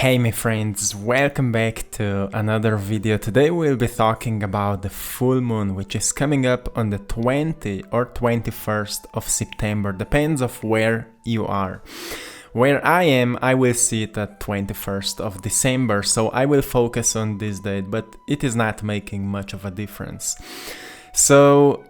Hey my friends, welcome back to another video. Today we'll be talking about the full moon, which is coming up on the 20th or 21st of September, depends of where you are. Where I am, I will see it at 21st of December, so I will focus on this date, but it is not making much of a difference. So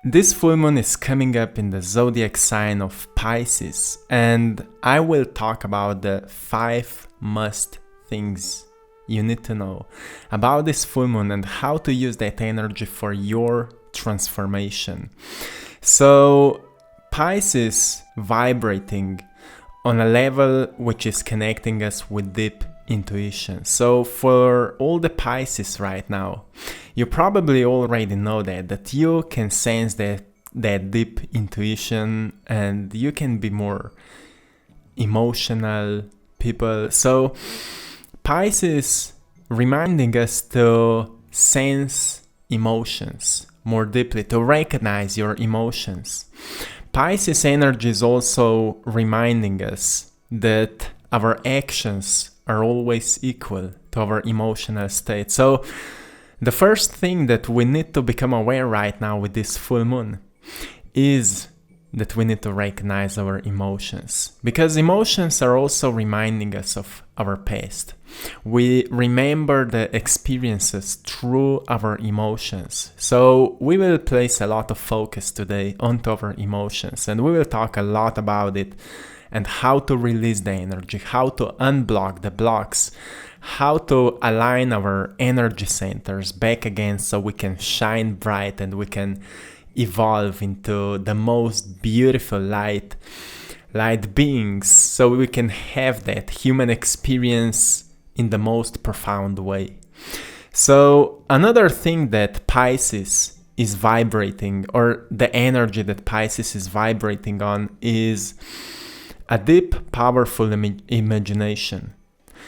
this full moon is coming up in the zodiac sign of Pisces, and I will talk about the 5 must things you need to know about this full moon and how to use that energy for your transformation. So Pisces vibrating on a level which is connecting us with deep intuition. So for all the Pisces right now, you probably already know that you can sense that deep intuition, and you can be more emotional people. So Pisces reminding us to sense emotions more deeply, to recognize your emotions. Pisces energy is also reminding us that our actions are always equal to our emotional state. So the first thing that we need to become aware right now with this full moon is that we need to recognize our emotions, because emotions are also reminding us of our past. We remember the experiences through our emotions. So we will place a lot of focus today onto our emotions, and we will talk a lot about it and how to release the energy, how to unblock the blocks, how to align our energy centers back again so we can shine bright and we can evolve into the most beautiful light beings, so we can have that human experience in the most profound way. So another thing that Pisces is vibrating, or the energy that Pisces is vibrating on, is a deep, powerful imagination.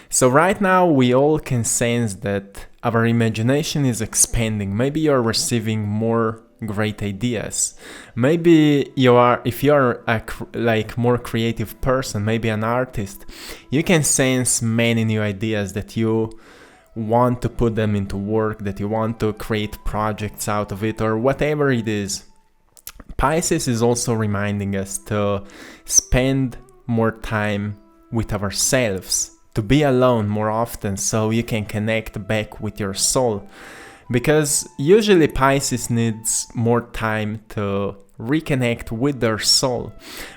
So right now we all can sense that our imagination is expanding. Maybe you're receiving more great ideas. Maybe if you're a more creative person, maybe an artist, you can sense many new ideas that you want to put them into work, that you want to create projects out of it, or whatever it is. Pisces is also reminding us to spend more time with ourselves, to be alone more often so you can connect back with your soul. Because usually Pisces needs more time to reconnect with their soul.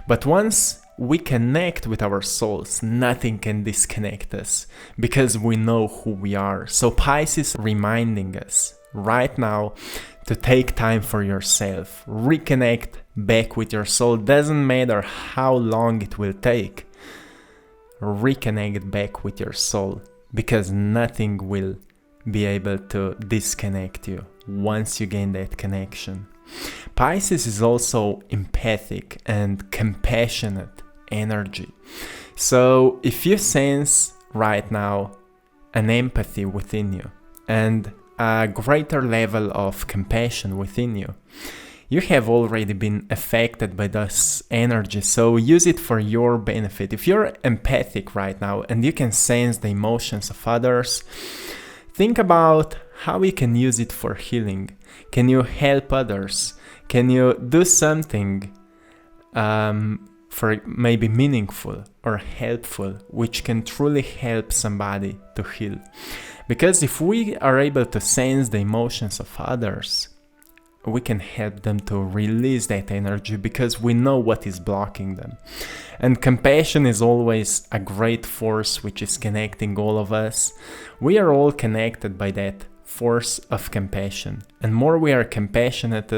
But once we connect with our souls, nothing can disconnect us, because we know who we are. So Pisces reminding us right now to take time for yourself, reconnect back with your soul. Doesn't matter how long it will take. Reconnect back with your soul, because nothing will be able to disconnect you once you gain that connection. Pisces is also empathic and compassionate energy. So if you sense right now an empathy within you and a greater level of compassion within you, you have already been affected by this energy, so use it for your benefit. If you're empathic right now and you can sense the emotions of others, think about how you can use it for healing. Can you help others? Can you do something for maybe meaningful or helpful, which can truly help somebody to heal? Because if we are able to sense the emotions of others, we can help them to release that energy, because we know what is blocking them. And compassion is always a great force which is connecting all of us. We are all connected by that force of compassion. And more we are compassionate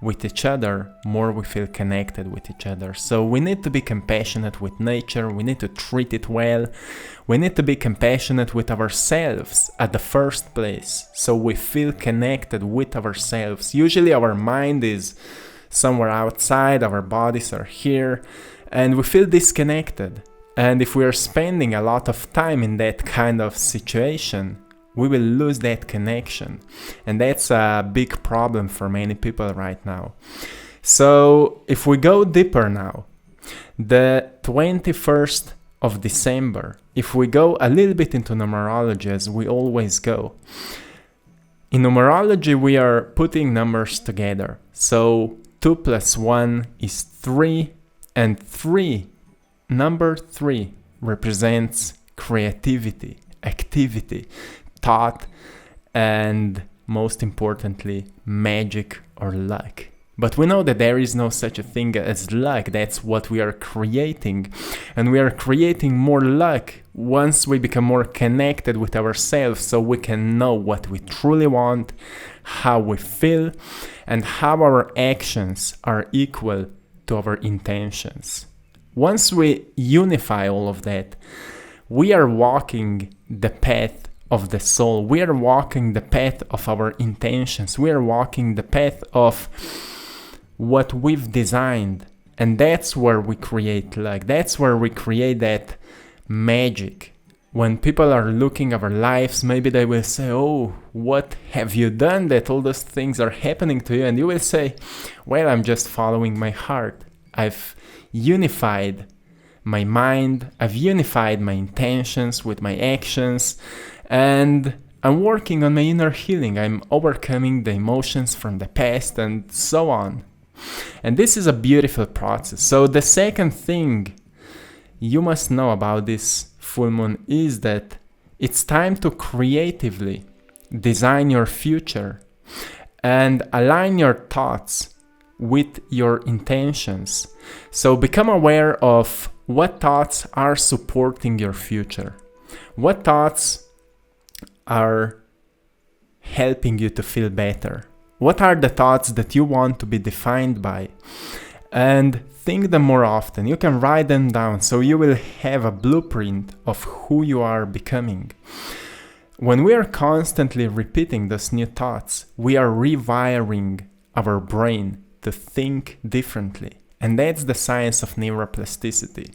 with each other, more we feel connected with each other. So we need to be compassionate with nature, we need to treat it well, we need to be compassionate with ourselves at the first place, so we feel connected with ourselves. Usually our mind is somewhere outside, our bodies are here, and we feel disconnected. And if we are spending a lot of time in that kind of situation, we will lose that connection. And that's a big problem for many people right now. So if we go deeper now, the 21st of December, if we go a little bit into numerology, as we always go, in numerology we are putting numbers together. So 2 plus 1 is 3, and number 3 represents creativity, activity, thought, and most importantly, magic or luck. But we know that there is no such a thing as luck. That's what we are creating. And we are creating more luck once we become more connected with ourselves, so we can know what we truly want, how we feel, and how our actions are equal to our intentions. Once we unify all of that, we are walking the path of the soul. We are walking the path of our intentions. We are walking the path of what we've designed. And that's where we create luck. That's where we create that magic. When people are looking at our lives, maybe they will say, oh, what have you done that all those things are happening to you? And you will say, well, I'm just following my heart. I've unified my mind, I've unified my intentions with my actions, and I'm working on my inner healing. I'm overcoming the emotions from the past and so on. And this is a beautiful process. So the second thing you must know about this full moon is that it's time to creatively design your future and align your thoughts with your intentions. So become aware of what thoughts are supporting your future. What thoughts are helping you to feel better? What are the thoughts that you want to be defined by? And think them more often. You can write them down so you will have a blueprint of who you are becoming. When we are constantly repeating those new thoughts, we are rewiring our brain to think differently. And that's the science of neuroplasticity.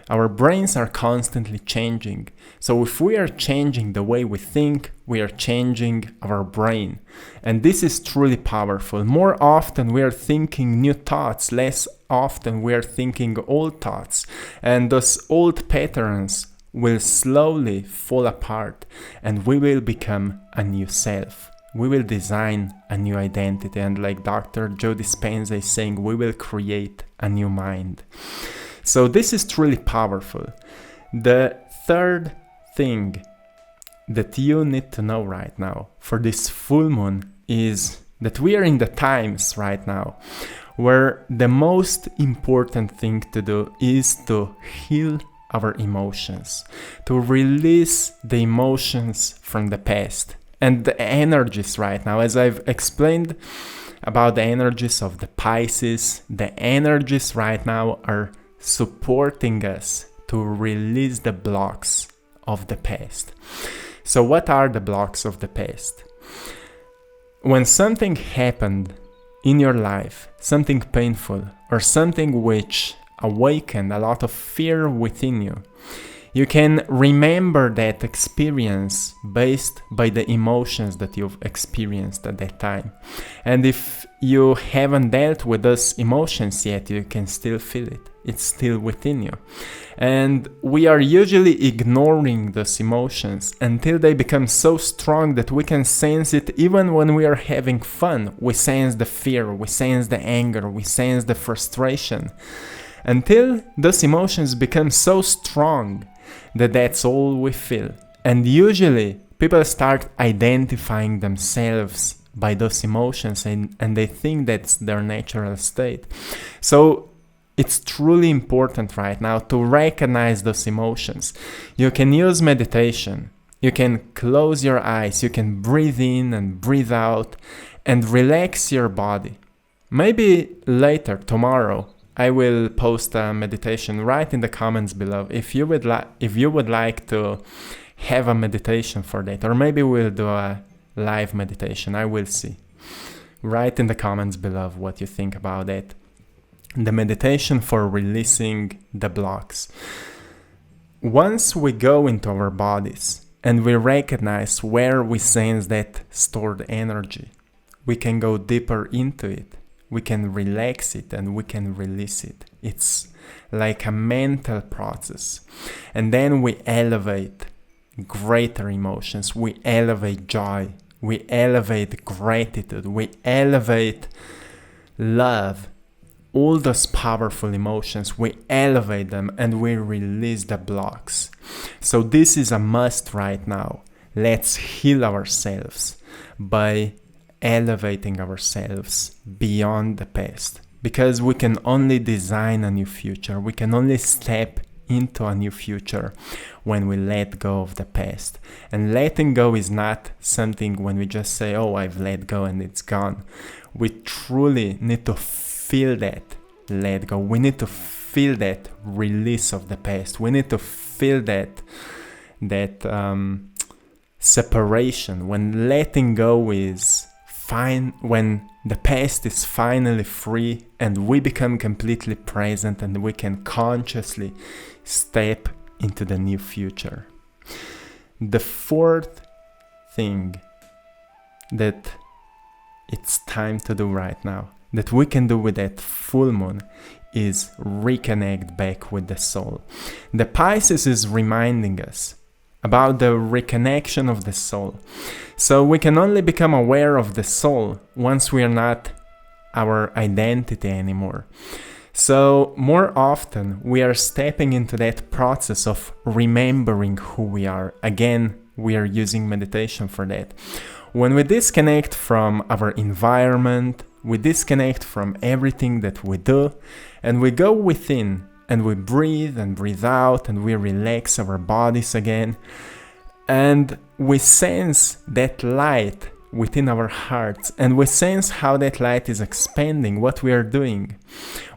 Our brains are constantly changing. So if we are changing the way we think, we are changing our brain. And this is truly powerful. More often we are thinking new thoughts, less often we are thinking old thoughts. And those old patterns will slowly fall apart and we will become a new self. We will design a new identity, and like Dr. Joe Dispenza is saying, we will create a new mind. So this is truly powerful. The third thing that you need to know right now for this full moon is that we are in the times right now where the most important thing to do is to heal our emotions, to release the emotions from the past. And the energies right now, as I've explained about the energies of the Pisces, the energies right now are supporting us to release the blocks of the past. So what are the blocks of the past? When something happened in your life, something painful or something which awakened a lot of fear within you, you can remember that experience based by the emotions that you've experienced at that time. And if you haven't dealt with those emotions yet, you can still feel it. It's still within you. And we are usually ignoring those emotions until they become so strong that we can sense it even when we are having fun. We sense the fear, we sense the anger, we sense the frustration. Until those emotions become so strong that's all we feel. And usually people start identifying themselves by those emotions and they think that's their natural state. So it's truly important right now to recognize those emotions. You can use meditation. You can close your eyes. You can breathe in and breathe out and relax your body. Maybe later, tomorrow, I will post a meditation right in the comments below if you would like to have a meditation for that, or maybe we'll do a live meditation. I will see. Write in the comments below what you think about it. The meditation for releasing the blocks. Once we go into our bodies and we recognize where we sense that stored energy, we can go deeper into it. we can relax it, and we can release it. It's like a mental process. And then we elevate greater emotions. We elevate joy. We elevate gratitude. We elevate love. All those powerful emotions, we elevate them and we release the blocks. So this is a must right now. Let's heal ourselves by elevating ourselves beyond the past. Because we can only design a new future. We can only step into a new future when we let go of the past. And letting go is not something when we just say, oh, I've let go and it's gone. We truly need to feel that let go. We need to feel that release of the past. We need to feel that separation. When letting go is fine, when the past is finally free and we become completely present and we can consciously step into the new future. The fourth thing that it's time to do right now, that we can do with that full moon, is reconnect back with the soul. The Pisces is reminding us about the reconnection of the soul. So we can only become aware of the soul once we are not our identity anymore. So more often we are stepping into that process of remembering who we are. Again, we are using meditation for that. When we disconnect from our environment, we disconnect from everything that we do, and we go within and we breathe and breathe out and we relax our bodies again, and we sense that light within our hearts, and we sense how that light is expanding what we are doing.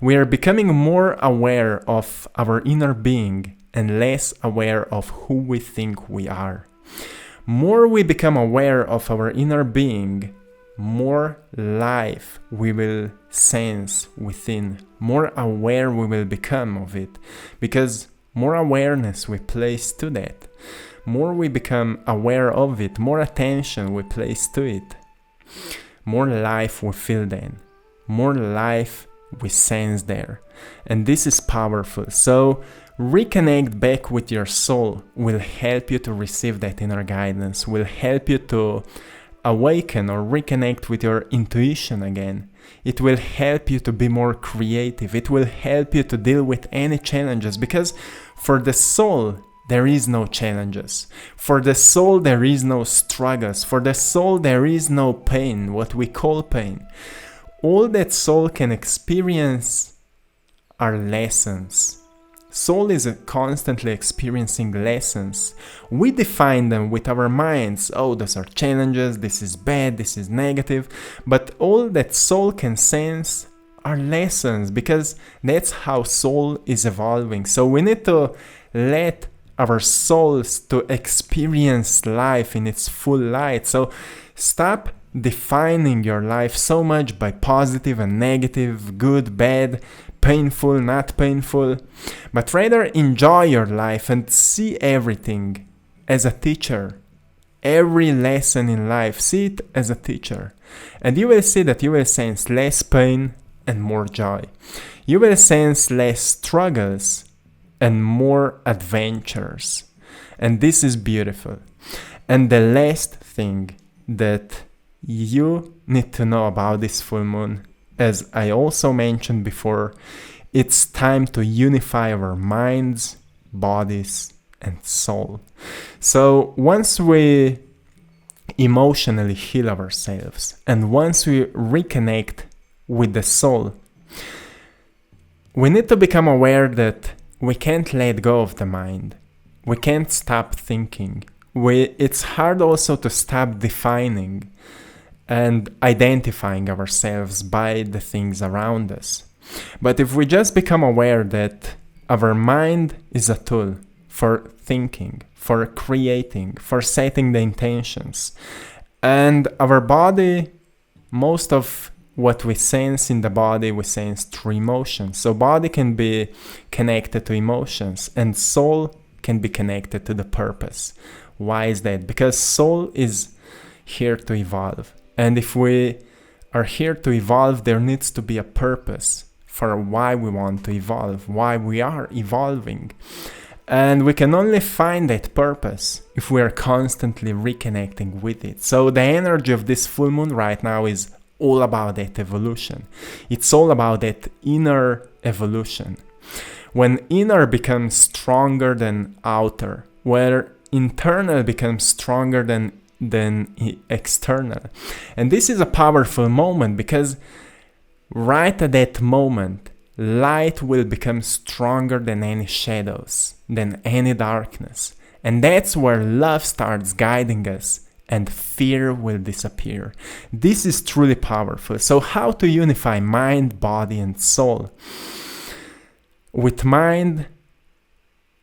We are becoming more aware of our inner being and less aware of who we think we are. More we become aware of our inner being, more life we will sense within, more aware we will become of it, because more awareness we place to that. More we become aware of it, more attention we place to it, more life we feel then, more life we sense there. And this is powerful. So reconnect back with your soul will help you to receive that inner guidance, will help you to awaken or reconnect with your intuition again. It will help you to be more creative. It will help you to deal with any challenges, because for the soul, there is no challenges. For the soul, there is no struggles. For the soul, there is no pain, what we call pain. All that soul can experience are lessons. Soul is constantly experiencing lessons. We define them with our minds. Oh, those are challenges, this is bad, this is negative. But all that soul can sense are lessons, because that's how soul is evolving. So we need to let our souls to experience life in its full light. So stop defining your life so much by positive and negative, good, bad, painful, not painful, but rather enjoy your life and see everything as a teacher. Every lesson in life, see it as a teacher. And you will see that you will sense less pain and more joy. You will sense less struggles and more adventures. And this is beautiful. And the last thing that you need to know about this full moon, as I also mentioned before, it's time to unify our minds, bodies, and soul. So once we emotionally heal ourselves, and once we reconnect with the soul, we need to become aware that we can't let go of the mind. We can't stop thinking. It's hard also to stop defining and identifying ourselves by the things around us. But if we just become aware that our mind is a tool for thinking, for creating, for setting the intentions, and our body, most of what we sense in the body, we sense through emotions. So body can be connected to emotions, and soul can be connected to the purpose. Why is that? Because soul is here to evolve. And if we are here to evolve, there needs to be a purpose for why we want to evolve, why we are evolving. And we can only find that purpose if we are constantly reconnecting with it. So the energy of this full moon right now is all about that evolution. It's all about that inner evolution. When inner becomes stronger than outer, where internal becomes stronger than external. And this is a powerful moment because right at that moment, light will become stronger than any shadows, than any darkness. And that's where love starts guiding us and fear will disappear. This is truly powerful. So how to unify mind, body, and soul? With mind,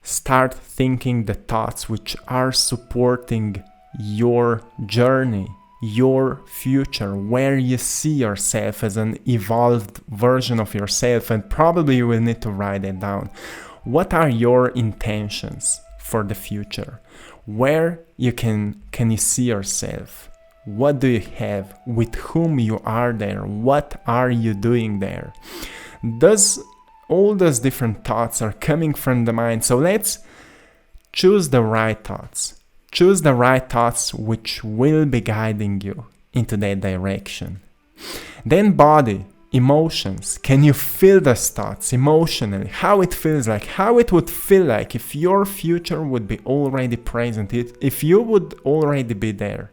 start thinking the thoughts which are supporting your journey, your future, where you see yourself as an evolved version of yourself, and probably you will need to write it down. What are your intentions for the future? Where you can you see yourself? What do you have? With whom you are there? What are you doing there? All those different thoughts are coming from the mind. So let's choose the right thoughts. Choose the right thoughts which will be guiding you into that direction. Then body, emotions. Can you feel those thoughts emotionally? How it feels like? How it would feel like if your future would be already present? If you would already be there?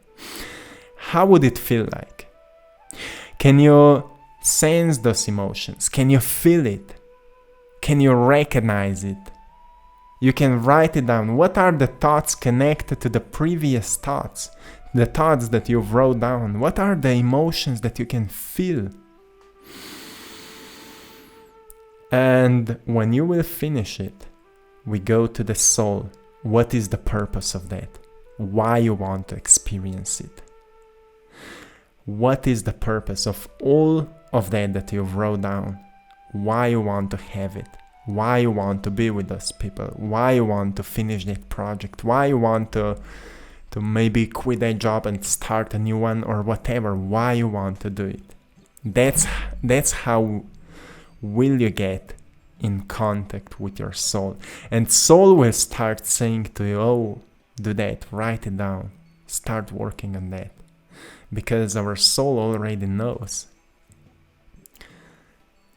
How would it feel like? Can you sense those emotions? Can you feel it? Can you recognize it? You can write it down. What are the thoughts connected to the previous thoughts? The thoughts that you've wrote down. What are the emotions that you can feel? And when you will finish it, we go to the soul. What is the purpose of that? Why you want to experience it? What is the purpose of all of that you've wrote down? Why you want to have it? Why you want to be with those people? Why you want to finish that project? Why you want to maybe quit that job and start a new one or whatever? Why you want to do it? That's how will you get in contact with your soul. And soul will start saying to you, oh, do that, write it down, start working on that. Because our soul already knows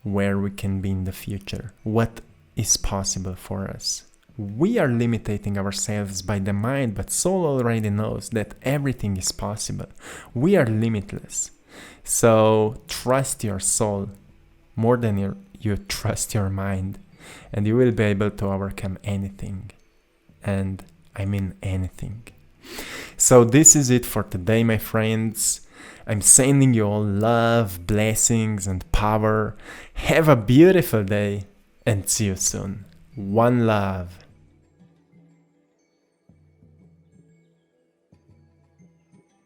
where we can be in the future, what is possible for us. We are limiting ourselves by the mind, but soul already knows that everything is possible. We are limitless. So trust your soul more than you trust your mind, and you will be able to overcome anything. And I mean anything. So this is it for today, my friends. I'm sending you all love, blessings, and power. Have a beautiful day, and see you soon. One love.